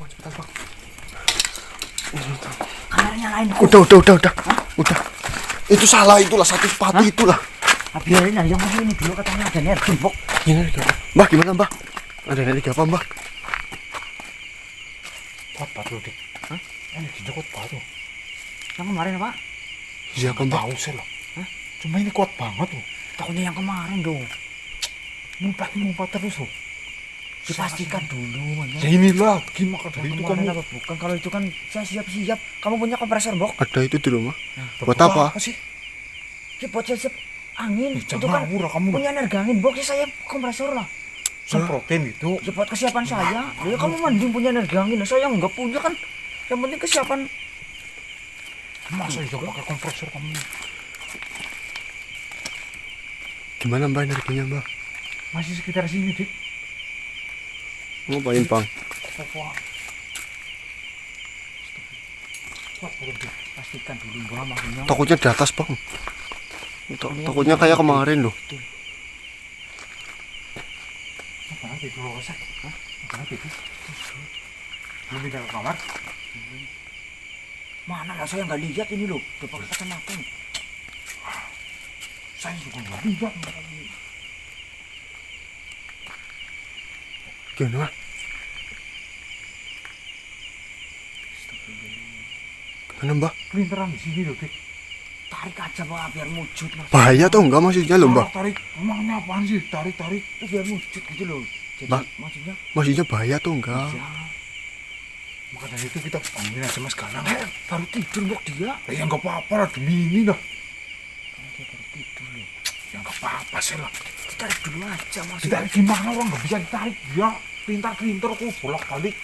cepetan bang. Kameranya lain. Udah. Udah. Itu salah, itulah satu sepatu. Hah? Itulah. Biarin aja, masih ini dulu katanya ada energi, Bok. Energi apa? Mbak gimana mbak? Ada energi apa mbak? Kuat batu dik. Hah? Energinya kuat batu. Yang kemarin apa? Iya kan mbak? Tahu sih loh. Hah? Cuma ini kuat banget loh. Takutnya yang kemarin dong. Ngumpat terus loh. Dipastikan dulu, man. Ya ini lagi maka dari itu kamu. Apa? Bukan, kalau itu kan saya siap-siap. Kamu punya kompresor, Bok? Ada itu di rumah. Nah, buat apa? Apa sih? Ya buat siap angin. Itu kan kamu punya energi angin, Bok. Ya saya kompresor lah. Semprotin itu. Ya buat kesiapan saya. Ya kamu mending punya energi angin. Saya enggak punya kan. Yang penting kesiapan. Masa itu pakai kompresor kamu? Gimana mbak energinya mbak? Masih sekitar sini dik. Ngapain bang? Pastikan dulu, Bang, maksudnya. Takutnya di atas bang. Takutnya kayak kemarin loh. Apa nanti dulu Osak? Apa nanti itu? Belum pindah ke kamar? Mana lah, saya nggak lihat ini loh. Coba katakan aku. Saya juga nggak lihat. Gimana mbak? Gimana mbak? Kelinteran di sini loh dik. Tarik aja, Pak, biar wujud, Mas. Bahaya tuh enggak maksudnya loh mbak? Tarik, emangnya apaan sih? Tarik. Itu biar wujud gitu loh. Jadi Mbak? maksudnya Bahaya tuh enggak? ya. Maka dari itu kita bangunin aja mas sekarang. Baru tidur, Bok, dia. Ya nggak apa-apa lah demi ini lah. Dia baru tidur loh. Ya nggak apa-apa sih lah. Ditarik dulu aja, Mas. Ditarik gimana orang nggak bisa ditarik dia. Pintar-pintar kok bolak-balik.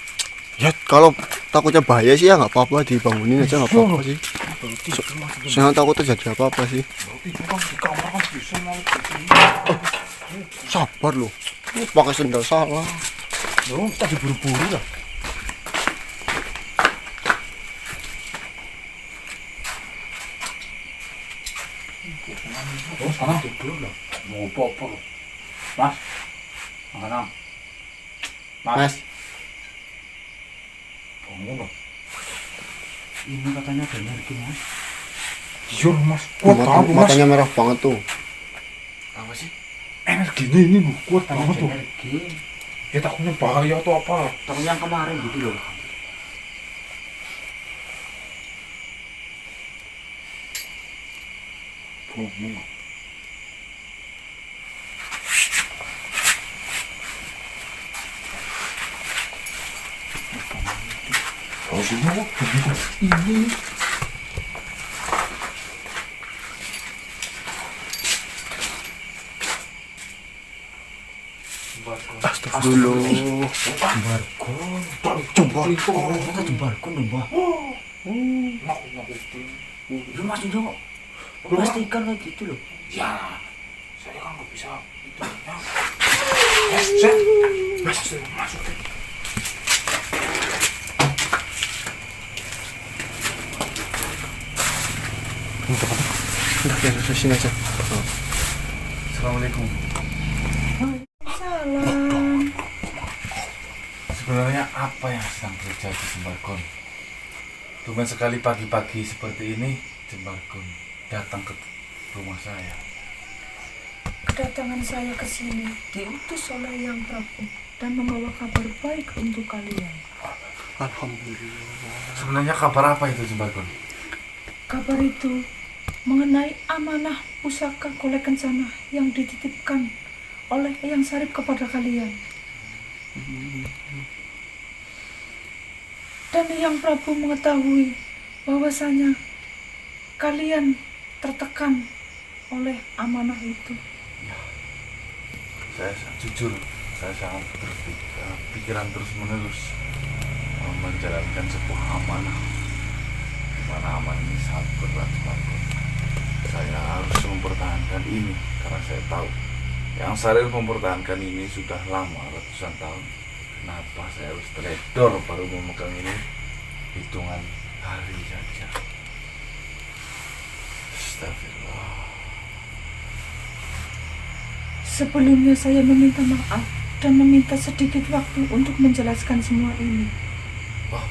Ya kalau takutnya bahaya sih ya nggak apa-apa, dibangunin aja nggak apa-apa sih. Baru tidur, Mas. Jangan takut terjadi apa-apa sih. Berarti itu kan di kamar kan bisa mau Sabar loh. Ini pakai sendal salah. loh, tadi buru-buru lah. Oh, sana tidur lah. Mau apa-apa loh. Mas, mana? Mas, Bangun loh. Ini katanya ada energi, Mas. Iya mas, kuat banget mas. matanya merah banget tuh. Apa sih? Energinya ini loh, kuat banget tuh. Energi. Ya takutnya bahaya atau apa. Tapi yang kemarin gitu loh. Bangun. Maksudnya ini. Astagfirullah. Jembarkon. Jembarkon. Kita jembarkon dong, Mbak. Lu maksudnya kok pastikan kayak gitu loh. Ya, saya kan nggak bisa itu. Masuk. Udah biar sini aja. Assalamualaikum. Salam. Sebenarnya apa yang sedang terjadi Jembarkon? Tumben sekali pagi-pagi seperti ini Jembarkon datang ke rumah saya. Kedatangan saya ke sini diutus oleh Yang Prabu dan membawa kabar baik untuk kalian. Alhamdulillah. Sebenarnya kabar apa itu Jembarkon? Kabar itu mengenai amanah pusaka Kolek Kencana yang dititipkan oleh Eyang Sarip kepada kalian. Dan Yang Prabu mengetahui bahwasanya kalian tertekan oleh amanah itu. Saya jujur, saya sangat pikiran terus menerus menjalankan sebuah amanah. Di mana amanah ini sangat berat Jembarkon. Saya harus mempertahankan ini karena saya tahu yang Saril mempertahankan ini sudah lama, ratusan tahun. Kenapa saya harus teledor baru memegang ini hitungan hari saja? Astagfirullah. Sebelumnya saya meminta maaf dan meminta sedikit waktu untuk menjelaskan semua ini. Oh,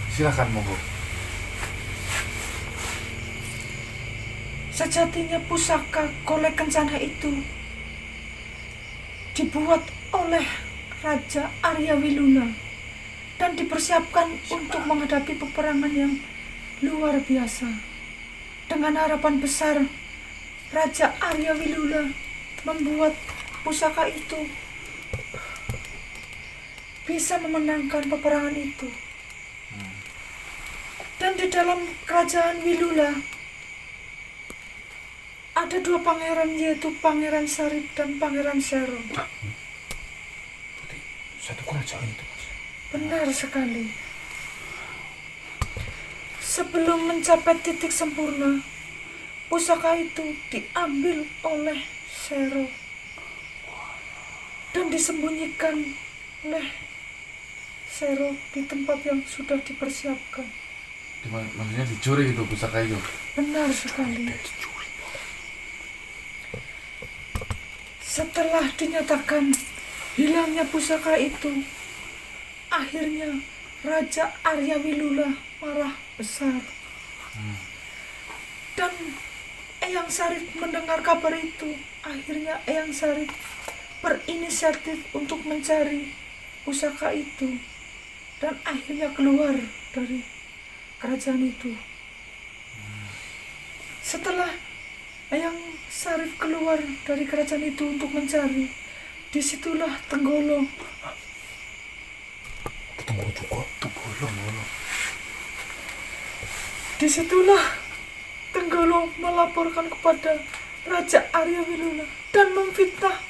silakan monggo. Sejatinya pusaka Golek Kencana itu dibuat oleh Raja Arya Wiluna dan dipersiapkan untuk menghadapi peperangan yang luar biasa. Dengan harapan besar, Raja Arya Wiluna membuat pusaka itu bisa memenangkan peperangan itu. Dan di dalam kerajaan Wilula ada 2 pangeran, yaitu Pangeran Sarip dan Pangeran Sero. Berarti satu kerajaan itu, Mas. Benar sekali. Sebelum mencapai titik sempurna, pusaka itu diambil oleh Sero dan disembunyikan oleh Sero di tempat yang sudah dipersiapkan. Maksudnya dicuri itu pusaka itu. Benar sekali. Setelah dinyatakan hilangnya pusaka itu, akhirnya Raja Arya Wilula marah besar. Dan Eyang Sarip mendengar kabar itu. Akhirnya Eyang Sarip berinisiatif untuk mencari pusaka itu. Dan akhirnya keluar dari kerajaan itu. Setelah Eyang Sarip keluar dari kerajaan itu untuk mencari, disitulah Tenggolo. Tenggolo juga. Disitulah Tenggolo melaporkan kepada Raja Arya Wiluna dan memfitnah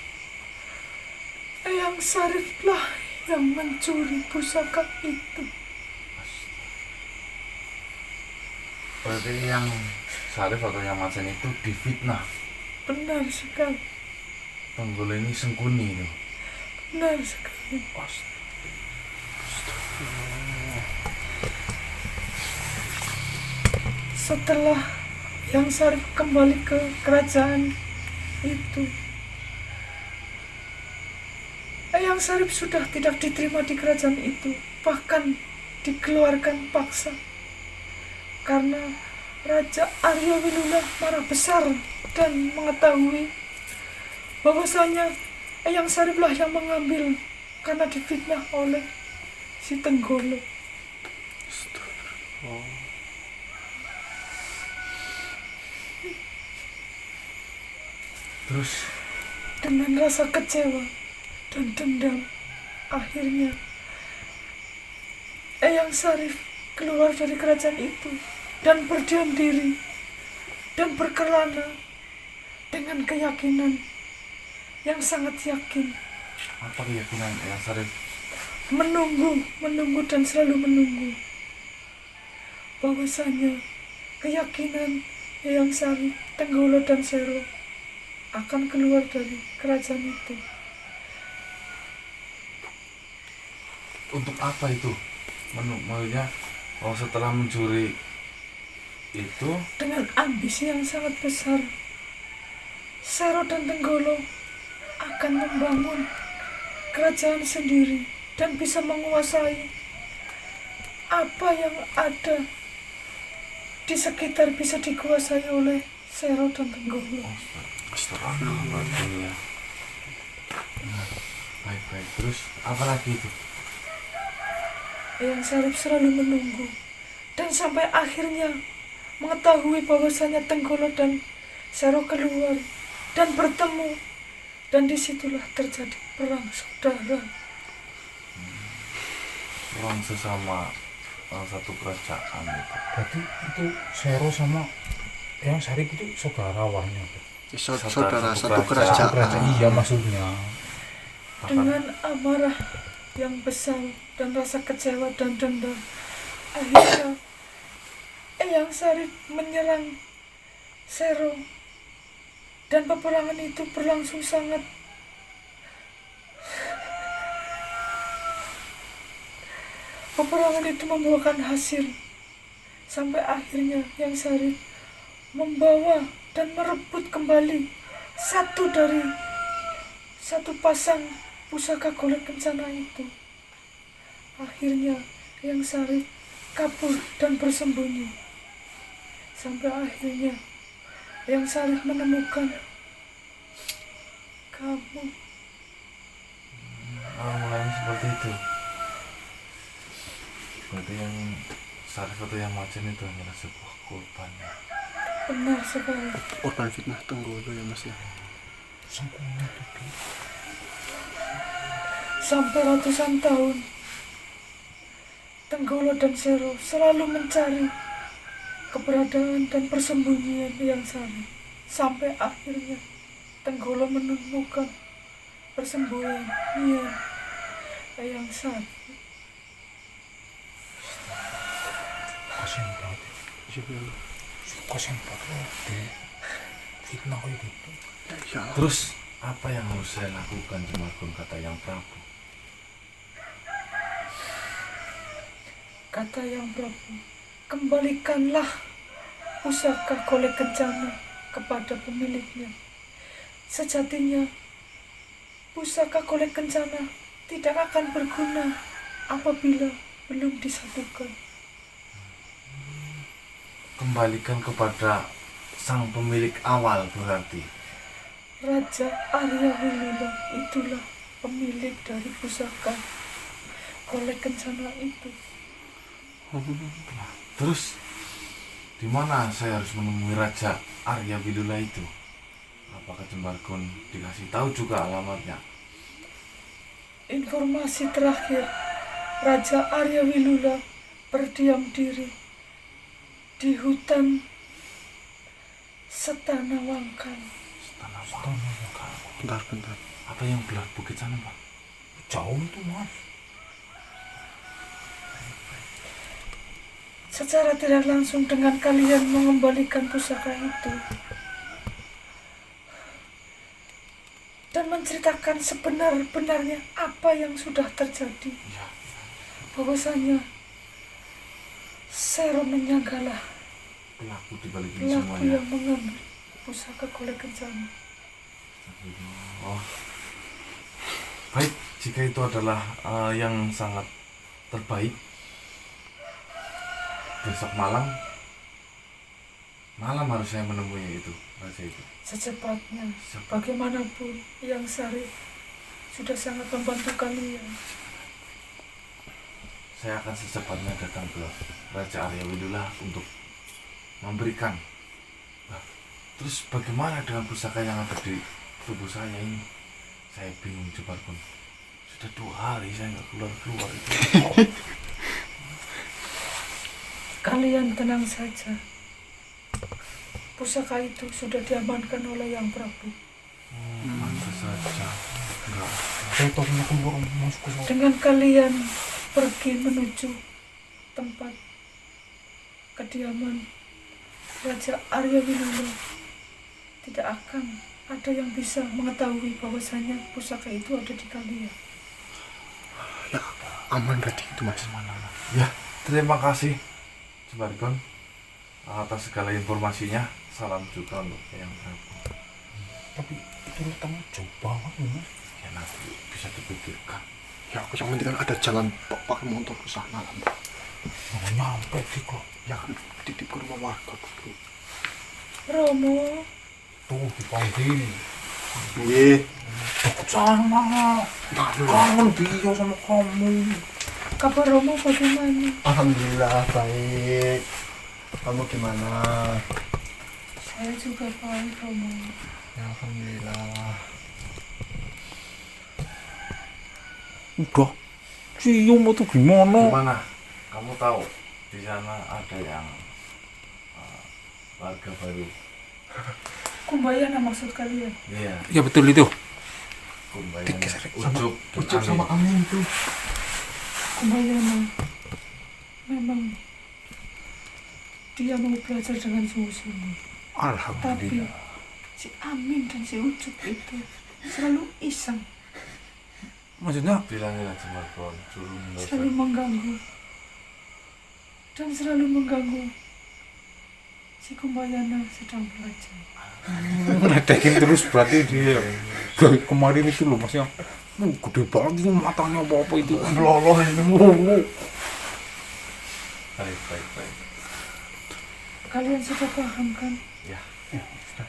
Eyang Sarip lah yang mencuri pusaka itu. Berarti yang Sarif atau yang Macan itu difitnah. Benar sekali. Tenggolo ini sengkuni itu. Benar sekali. Setelah Eyang Sarip kembali ke kerajaan itu, Eyang Sarip sudah tidak diterima di kerajaan itu, bahkan dikeluarkan paksa. Karena Raja Arya Wiluna marah besar dan mengetahui bahwasanya Eyang Sarip lah yang mengambil karena difitnah oleh si Tenggolo. Terus Dengan rasa kecewa dan dendam, akhirnya Eyang Sarip keluar dari kerajaan itu dan berdiam diri dan berkelana dengan keyakinan yang sangat yakin, apa keyakinan yang Sarif? menunggu dan selalu menunggu bahwasanya keyakinan Eyang Sarip, Tenggolo dan Sero akan keluar dari kerajaan itu. Untuk apa itu? Maksudnya setelah mencuri itu Dengan ambisi yang sangat besar, Sero dan Tenggolo akan membangun kerajaan sendiri dan bisa menguasai apa yang ada di sekitar, bisa dikuasai oleh Sero dan Tenggolo. Astagfirullah. Baik. Terus apa lagi itu? Eyang Sarip selalu menunggu dan sampai akhirnya mengetahui bahwasanya Tenggolo dan Sero keluar dan bertemu, dan disitulah terjadi perang saudara. Orang sesama satu kerajaan itu. Berarti itu Sero sama Eyang Sarip itu saudarawannya. Saudara satu Satu kerajaan. kerajaan. Iya maksudnya. Dengan amarah yang besar dan rasa kecewa dan dendam, akhirnya Eyang Sarip menyerang Sero dan peperangan itu berlangsung sangat peperangan itu membuahkan hasil sampai akhirnya Eyang Sarip membawa dan merebut kembali satu pasang pusaka Golek Kencana itu. Akhirnya Yang Sarip kabur dan bersembunyi. Sampai akhirnya Yang Sarip menemukan kamu. Mulanya seperti itu. Berarti yang Sarif atau yang Macan itu hanyalah sebuah korban. Benar sekali. Korban fitnah Tenggolo ya Mas ya. Sempurna tuh. Sampai ratusan tahun Tenggolo dan Sero selalu mencari keberadaan dan persembunyian Yang Sarip. Sampai akhirnya Tenggolo menemukan persembunyian Yang Sarip. Kasihan banget. Kasihan banget. Fitnah kayak gitu. Ya, Terus apa yang harus saya lakukan Jemargon, kata Yang Prabu? Kata Yang Prabu, kembalikanlah pusaka Golek Kencana kepada pemiliknya. Sejatinya pusaka Golek Kencana tidak akan berguna apabila belum disatukan. Kembalikan kepada sang pemilik awal berarti. Raja Arya Wilula itulah pemilik dari pusaka Golek Kencana itu. Terus di mana saya harus menemui Raja Arya Wilula itu? Apakah Jemargon dikasih tahu juga alamatnya? Informasi terakhir, Raja Arya Wilula berdiam diri di hutan Setana Wangkal. bentar. Apa yang belah bukit sana, Pak? Jauh tuh Mas. Secara tidak langsung dengan kalian mengembalikan pusaka itu dan menceritakan sebenar-benarnya apa yang sudah terjadi. Ya. Bahwasanya Sero menyangkalah Pelaku dibalik ini pelaku semuanya. yang mengambil pusaka Golek Kencana. Oh. Baik, jika itu adalah yang sangat terbaik, besok malam harus saya menemui itu raja itu. Secepatnya, bagaimanapun Yang Sarip sudah sangat membantu kalian. Saya akan secepatnya datang ke Raja Arya Wilula untuk memberikan. Nah, terus bagaimana dengan pusaka yang ada di tubuh saya ini? Saya bingung, Jemargon. Sudah 2 hari saya nggak keluar itu. Kalian tenang saja. Pusaka itu sudah diamankan oleh Yang Prabu. Pantas saja. Enggak. Saya tahu punya keluar masuk ke sana. Dengan kalian pergi menuju tempat kediaman Raja Arya Wilula, tidak akan ada yang bisa mengetahui bahwasanya pusaka itu ada di kalian. Ya, aman berarti itu Mas. Ya, terima kasih Jemargon atas segala informasinya. Salam juga untuk Yang Prabu. Tapi itu letaknya jauh banget Mas. Ya nanti bisa dipikirkan. Ya, aku yang penting kan ada jalan pakai motor ke sana lah, Mbak. Nggak nyampe sih kok. Ya kan titip ke rumah warga dulu. Romo, Tuh dipanggil. Nggih. Ikut sana. Kangen dia sama kamu. kabar Romo bagaimana? Alhamdulillah baik. Kamu gimana? Saya juga baik, Romo. Ya, alhamdulillah. Udah. Cium itu gimana? Gimana? Kamu tahu di sana ada yang warga baru. Kumbayana maksud kalian? Iya, Ya betul itu. Kumbayana. Ucup Ucup sama Amin tuh. Kumbayana memang dia mau belajar dengan sungguh-sungguh. Tapi Alhamdulillah. si Amin dan si Ucup itu selalu iseng, Maksudnya Bilangin aja Jemargon, suruh selalu mengganggu dan selalu mengganggu si Kumbayana sedang belajar. ngedekin terus berarti dia. Kayak kemarin itu loh Mas yang gede banget itu matanya apa-apa itu. Loloh ini. Baik. Kalian sudah paham kan? Ya.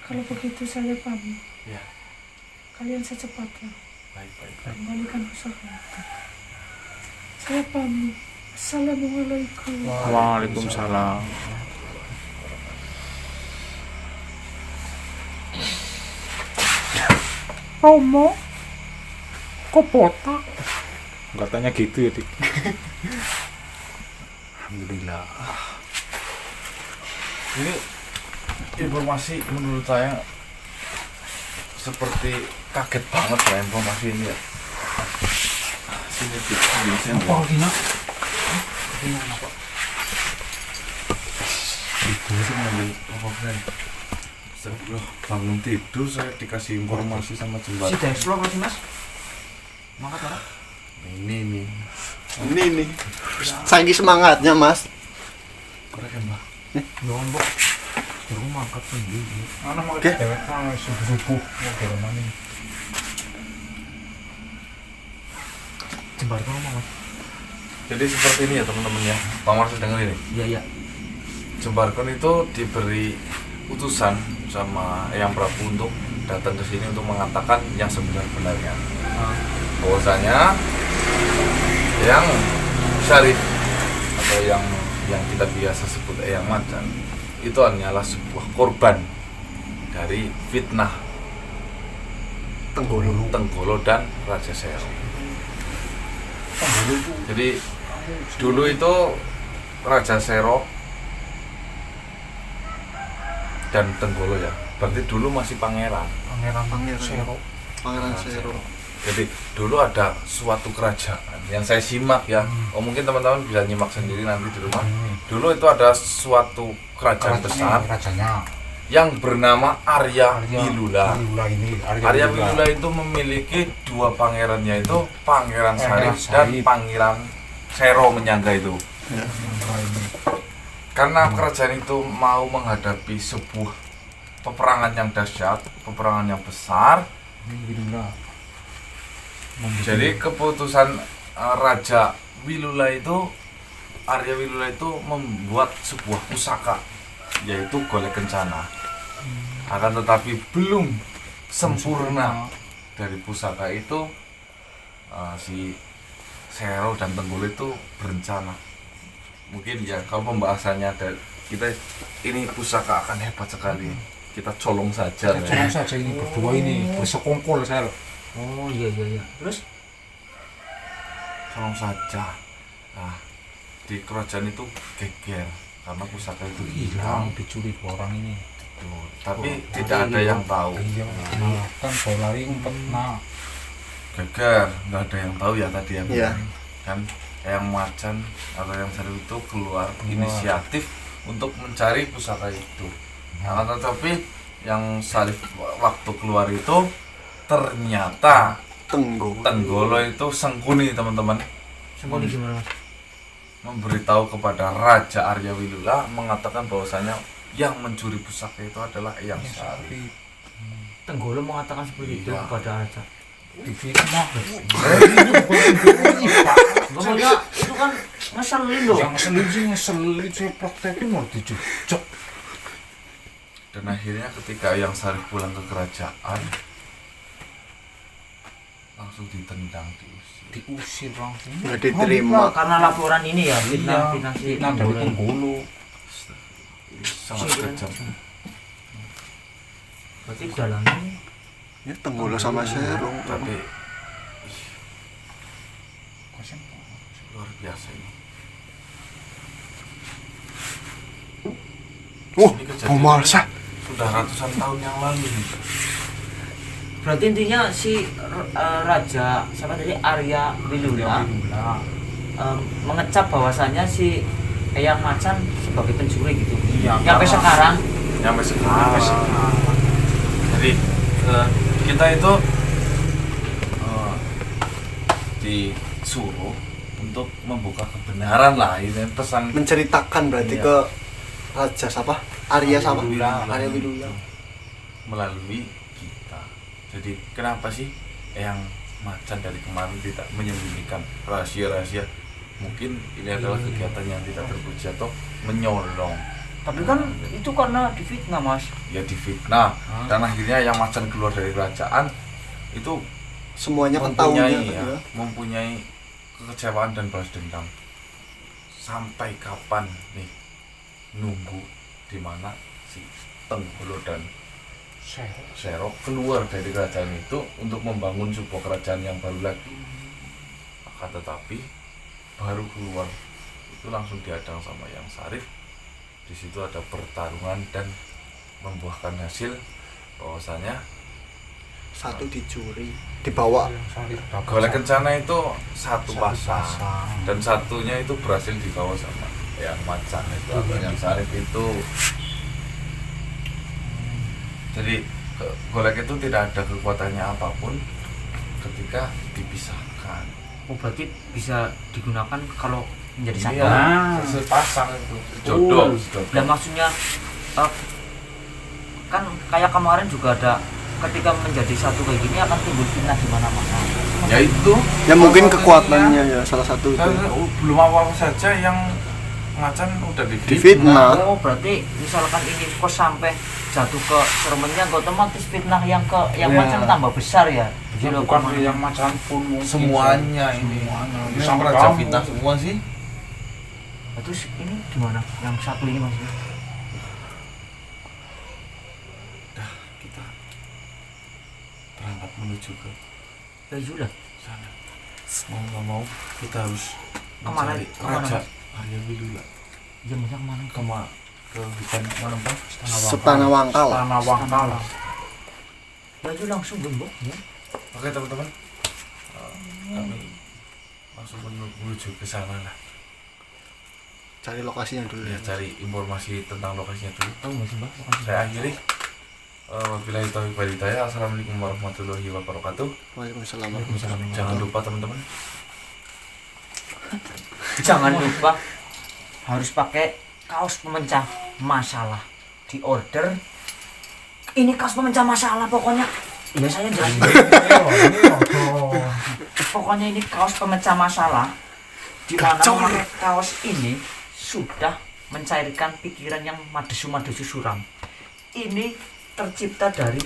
Kalau begitu saya pamit. Ya. Kalian secepatnya Baik. kembalikan pusaka itu. Saya pamit. Assalamualaikum. Waalaikumsalam. Romo, kok botak? Katanya gitu ya, Dik. Alhamdulillah. Ini informasi menurut saya seperti kaget banget ya informasi ini ya. Sini Dik, sini. Apa Dina? Itu sih ngambil apa friend? Astagfirullah, bangun tidur saya dikasih informasi sama Si jembatan. Deslo apa sih mas? Mangkat orang? Ini nih. Ini nih. Saiki semangatnya, Mas. Korek ya mbak. Lombok. Terus mangkat sendiri. Ana mau Oke. dewek nang subuh-subuh mau karo mana? Jembar kamu mas? Jadi seperti ini ya teman-teman ya. Pak Marsus dengar ini. Iya. Jembarkon itu diberi utusan sama Eyang Prabu untuk datang ke sini untuk mengatakan yang sebenar-benarnya. Bahwasanya yang syarif atau yang kita biasa sebut Eyang Macan itu hanyalah sebuah korban dari fitnah Tenggolo dan Raja Sero. Jadi dulu itu Raja Sero dan Tenggolo ya. Berarti dulu masih pangeran. Pangeran Sero. Jadi dulu ada suatu kerajaan yang saya simak ya. Oh mungkin teman-teman bisa nyimak sendiri nanti di rumah. Dulu itu ada suatu kerajaan besar Rajanya. yang bernama Arya Wilula. Arya Wilula. Wilula itu memiliki dua pangerannya, itu Pangeran Sarif dan Sarif. Pangeran Sero menyangga itu. Karena kerajaan itu mau menghadapi sebuah peperangan yang dahsyat, peperangan yang besar. Jadi keputusan Raja Wilula itu, Arya Wilula itu membuat sebuah pusaka, yaitu Golek Kencana. Akan tetapi belum sempurna dari pusaka itu, si Sero dan Tenggolo itu berencana. Mungkin ya kalau pembahasannya ada kita ini pusaka akan hebat sekali. Kita colong saja. Jangan saja ini berdua ini bersekongkol saya loh. Oh iya. Terus? Colong saja. Nah, di kerajaan itu geger karena pusaka itu hilang. Dicuri dua orang ini. Tuh, tapi tidak ada yang tahu. Iya, nah, kan kalau lari ngumpet. Nah, Geger, nggak ada yang tahu ya tadi yang Iya. kan Eyang Macan atau Eyang Sarif itu keluar inisiatif untuk mencari pusaka itu. Nah, tetapi yang Sarif waktu keluar itu ternyata Tenggolo itu sengkuni teman-teman, Sembunyi gimana mas? memberitahu kepada Raja Arya Wilula mengatakan bahwasanya yang mencuri pusaka itu adalah Eyang Sarif. Tenggolo mengatakan seperti itu Iya. kepada Raja. difitnah. Maksudnya itu kan ngeselin loh. Yang ngeselin saya praktekin mau dijujak. Dan akhirnya ketika Eyang Sarif pulang ke kerajaan, langsung ditendang, Diusir langsung. Nggak diterima. Karena laporan ini ya, fitnah si Fitnah dari Tenggolo. Tenggolo. sangat kejam. Berarti dalamnya Ya Tenggolo sama Sero. Tapi Kasian. luar biasa ini. Oh, Ini kejadian Marsa. sudah ratusan tahun yang lalu nih. berarti intinya si Raja siapa tadi Arya Wilula mengecap bahwasannya si Eyang Macan sebagai pencuri gitu. Iya, Sampai sekarang Sampai sekarang. Jadi kita itu disuruh untuk membuka kebenaran lah, ini pesan Menceritakan berarti Iya. ke Raja siapa? Arya siapa? Wilula. Arya Wilula. melalui kita. Jadi kenapa sih Eyang Macan dari kemarin tidak menyembunyikan rahasia-rahasia mungkin ini adalah kegiatan yang tidak terpuji atau menyolong. Tapi kan itu karena difitnah, Mas. Ya difitnah, dan akhirnya yang macan keluar dari kerajaan itu Semuanya ketahuan mempunyai kekecewaan dan balas dendam. Sampai kapan nih nunggu di mana si Tenggolo dan Sero keluar dari kerajaan itu untuk membangun sebuah kerajaan yang baru lagi. Akan tetapi baru keluar itu langsung dihadang sama Yang Sarif. Di situ ada pertarungan dan membuahkan hasil bahwasanya satu dicuri, dibawa. Golek Kencana itu satu pasang dan satunya itu berhasil dibawa sama yang macan itu atau Yang Sarif itu. Jadi golek itu tidak ada kekuatannya apapun ketika dipisahkan. Oh, berarti bisa digunakan kalau menjadi satu. Iya, sepasang itu jodoh. Dan maksudnya kan kayak kemarin juga ada ketika menjadi satu kayak gini akan timbul fitnah di mana-mana. Ya itu. Ya mungkin kekuatannya ya salah satu itu. Belum awal saja yang macan udah Difitnah. Oh, berarti misalkan ini kok sampai jatuh ke sermennya otomatis fitnah yang macan tambah besar ya. Ya, bukan yang macan pun mungkin semuanya ini. Bisa raja fitnah semua sih. Nah, terus ini gimana? Yang satu ini maksudnya? Kita berangkat menuju ke Ya sudah. sana. Mau nggak mau kita harus Kemana? mencari Kemana, Raja Mas? Arya Wilula. Ya maksudnya kemana? Ke hutan mana Pak? Setana Wangkal. Tanah Wangkal. Ya sudah langsung gembok ya. Oke teman-teman, kami langsung menuju ke sana lah. Cari lokasinya dulu Ya, ya. cari informasi tentang lokasinya dulu. Tahu nggak sih, Mbak? Saya akhiri. Wabillahi taufiq wal hidayah. Assalamualaikum warahmatullahi wabarakatuh. Waalaikumsalam. Jangan lupa teman-teman. Jangan lupa harus pakai kaos pemecah masalah. Di order ini kaos pemecah masalah pokoknya. Ya saya jelas. Pokoknya ini kaos pemecah masalah. Di mana memakai kaos ini sudah mencairkan pikiran yang madesu-madesu suram. Ini tercipta dari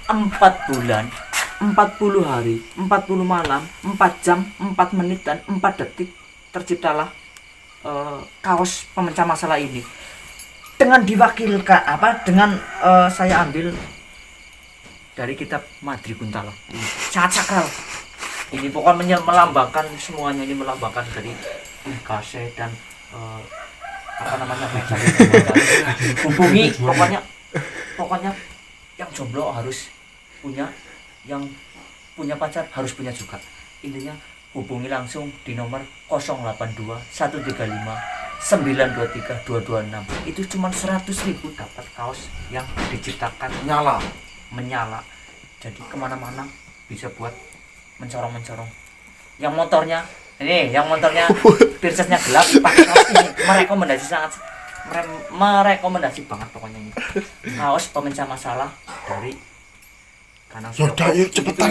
4 bulan, 40 hari, 40 malam, 4 jam, 4 menit dan 4 detik terciptalah kaos pemecah masalah ini. Dengan diwakilkan dengan saya ambil dari kitab Madri Kuntala. Ini sangat sakral. Ini pokoknya melambangkan semuanya, ini melambangkan dari kase dan apa namanya hubungi pokoknya yang jomblo harus punya, yang punya pacar harus punya juga. Intinya hubungi langsung di nomor 082 135 923 226. Itu cuma 100.000 dapat kaos yang diciptakan menyala. Jadi kemana-mana bisa buat mencorong. Yang motornya Pirsesnya gelap pakai kaos ini merekomendasi banget pokoknya ini. Kaos pemecah masalah dari Kanang Yaudah, yuk cepetan.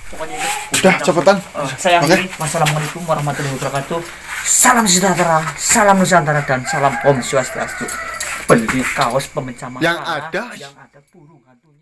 Pokoknya ini. Udah cepetan. Saya akhiri. Wassalamualaikum warahmatullahi wabarakatuh. Salam sejahtera, salam Nusantara dan salam Om Swastiastu. Beli kaos pemecah masalah Yang ada burung hantunya.